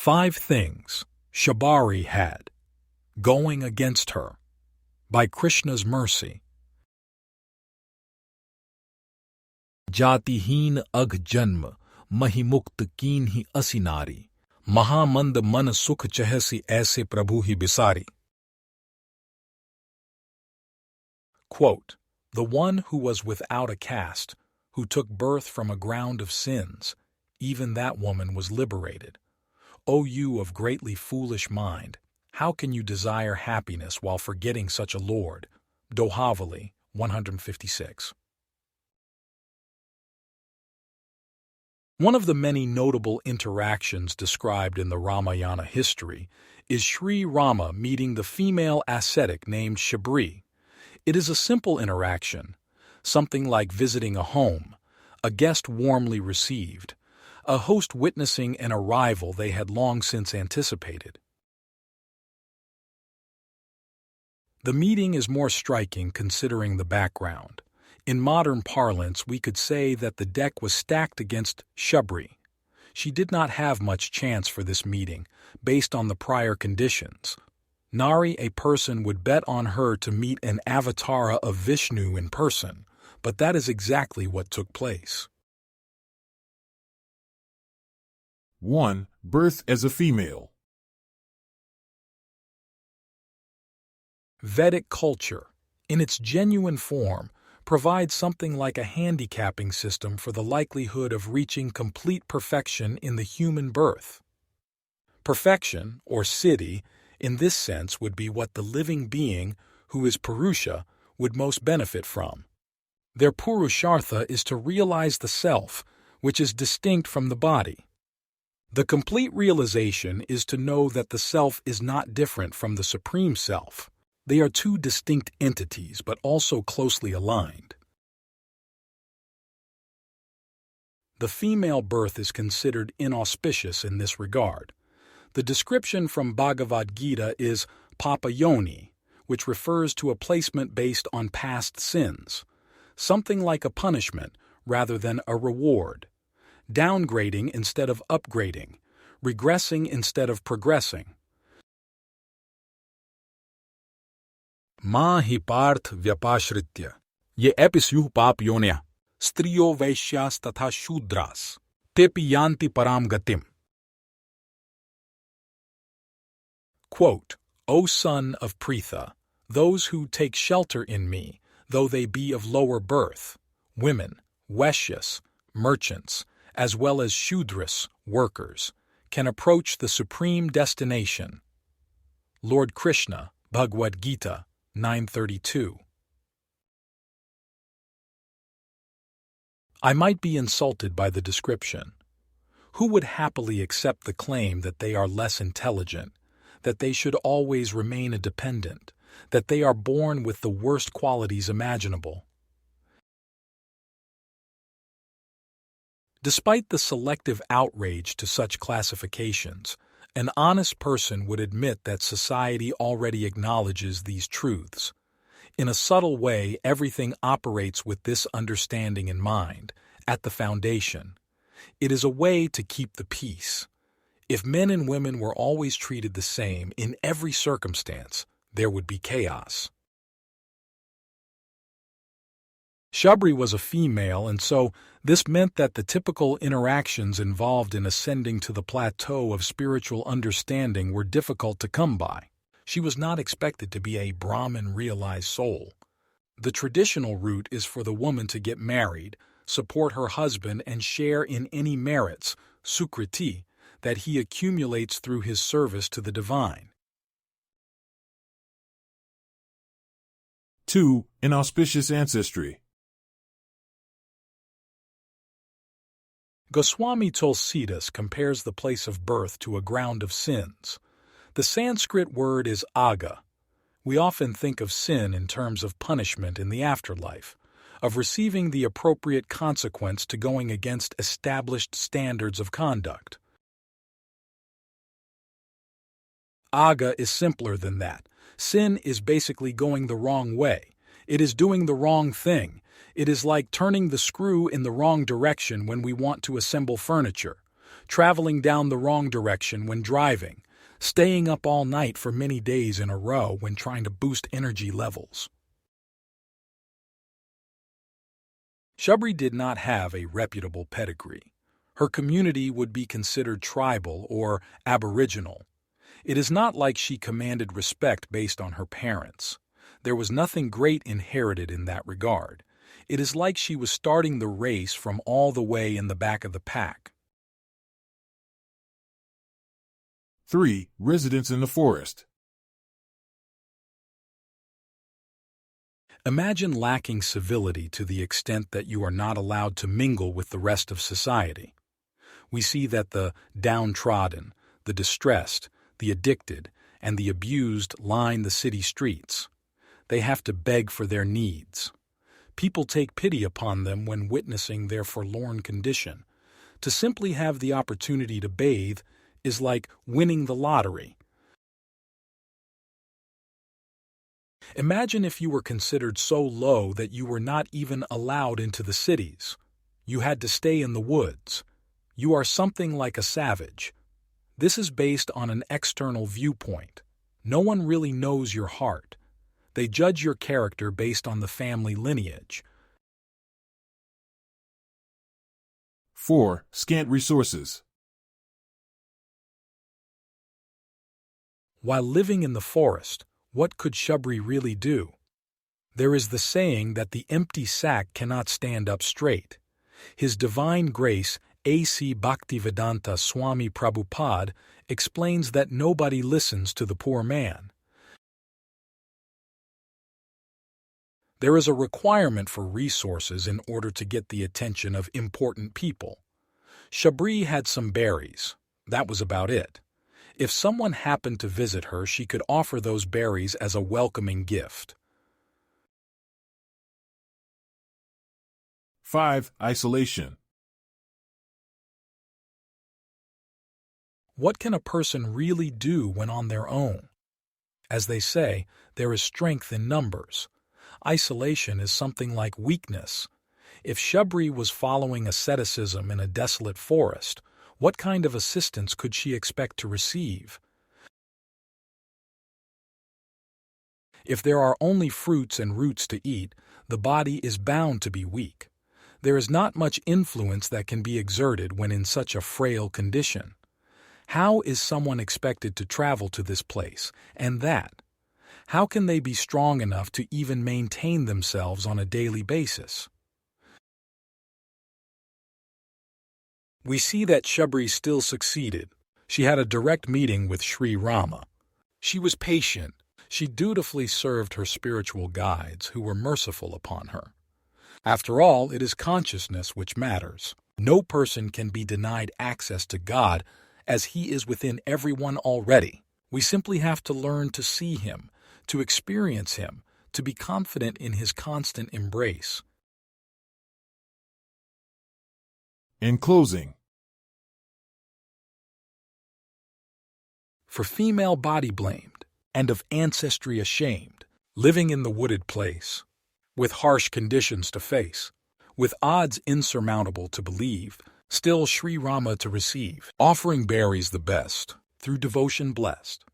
5 Things Shabari Had. Going Against Her. By Krishna's Mercy. जातिहीन अघ जन्म महिमुक्त कीन ही असिनारी महामंद मन सुख चहसी ऐसे प्रभु ही बिसारी. Quote, the one who was without a caste, who took birth from a ground of sins, even that woman was liberated. O you of greatly foolish mind, how can you desire happiness while forgetting such a Lord? Dohavali, 156. One of the many notable interactions described in the Ramayana history is Sri Rama meeting the female ascetic named Shabari. It is a simple interaction, something like visiting a home, a guest warmly received, a host witnessing an arrival they had long since anticipated. The meeting is more striking considering the background. In modern parlance, we could say that the deck was stacked against Shabari. She did not have much chance for this meeting, based on the prior conditions. Nari, a person, would bet on her to meet an avatara of Vishnu in person, but that is exactly what took place. 1. Birth as a female. Vedic culture, in its genuine form, provides something like a handicapping system for the likelihood of reaching complete perfection in the human birth. Perfection, or siddhi, in this sense would be what the living being, who is Purusha, would most benefit from. Their Purushartha is to realize the self, which is distinct from the body. The complete realization is to know that the self is not different from the Supreme Self. They are two distinct entities, but also closely aligned. The female birth is considered inauspicious in this regard. The description from Bhagavad-gita is papayoni, which refers to a placement based on past sins, something like a punishment rather than a reward, downgrading instead of upgrading, regressing instead of progressing. माँ ही पार्थ व्यपाश्रित्य ये एपिस्युः पाप योन्या स्त्रियो वैश्यास तथा शूद्रास तेपि यान्ति पराम गतिम. Quote, O son of Pritha, those who take shelter in me, though they be of lower birth, women, Vaishyas, merchants, as well as Shudras, workers, can approach the supreme destination. Lord Krishna, Bhagavad-gita, 932. I might be insulted by the description. Who would happily accept the claim that they are less intelligent, that they should always remain a dependent, that they are born with the worst qualities imaginable? Despite the selective outrage to such classifications, an honest person would admit that society already acknowledges these truths. In a subtle way, everything operates with this understanding in mind, at the foundation. It is a way to keep the peace. If men and women were always treated the same in every circumstance, there would be chaos. Shabari was a female, and so this meant that the typical interactions involved in ascending to the plateau of spiritual understanding were difficult to come by. She was not expected to be a Brahman-realized soul. The traditional route is for the woman to get married, support her husband, and share in any merits, sukriti, that he accumulates through his service to the divine. 2. Inauspicious ancestry. Goswami Tulsidas compares the place of birth to a ground of sins. The Sanskrit word is aga. We often think of sin in terms of punishment in the afterlife, of receiving the appropriate consequence to going against established standards of conduct. Aga is simpler than that. Sin is basically going the wrong way. It is doing the wrong thing. It is like turning the screw in the wrong direction when we want to assemble furniture. traveling down the wrong direction when driving, staying up all night for many days in a row when trying to boost energy levels. Shabari did not have a reputable pedigree. Her community would be considered tribal or aboriginal. It is not like she commanded respect based on her parents. There was nothing great inherited in that regard. It is like she was starting the race from all the way in the back of the pack. 3. Residents in the forest. Imagine lacking civility to the extent that you are not allowed to mingle with the rest of society. We see that the downtrodden, the distressed, the addicted, and the abused line the city streets. They have to beg for their needs. People take pity upon them when witnessing their forlorn condition. To simply have the opportunity to bathe is like winning the lottery. Imagine if you were considered so low that you were not even allowed into the cities. You had to stay in the woods. You are something like a savage. This is based on an external viewpoint. No one really knows your heart. They judge your character based on the family lineage. 4. Scant resources. While living in the forest, what could Shabari really do? There is the saying that the empty sack cannot stand up straight. His Divine Grace, A.C. Bhaktivedanta Swami Prabhupada, explains that nobody listens to the poor man. There is a requirement for resources in order to get the attention of important people. Shabari had some berries. That was about it. If someone happened to visit her, she could offer those berries as a welcoming gift. 5. Isolation. What can a person really do when on their own? As they say, there is strength in numbers. Isolation is something like weakness. If Shabari was following asceticism in a desolate forest, what kind of assistance could she expect to receive? If there are only fruits and roots to eat, the body is bound to be weak. There is not much influence that can be exerted when in such a frail condition. How is someone expected to travel to this place and that? How can they be strong enough to even maintain themselves on a daily basis? We see that Shabari still succeeded. She had a direct meeting with Sri Rama. She was patient. She dutifully served her spiritual guides who were merciful upon her. After all, it is consciousness which matters. No person can be denied access to God as He is within everyone already. We simply have to learn to see Him, to experience Him, to be confident in His constant embrace. In closing, for female body blamed and of ancestry ashamed, living in the wooded place, with harsh conditions to face, with odds insurmountable to believe, still Sri Rama to receive, offering berries the best, through devotion blessed.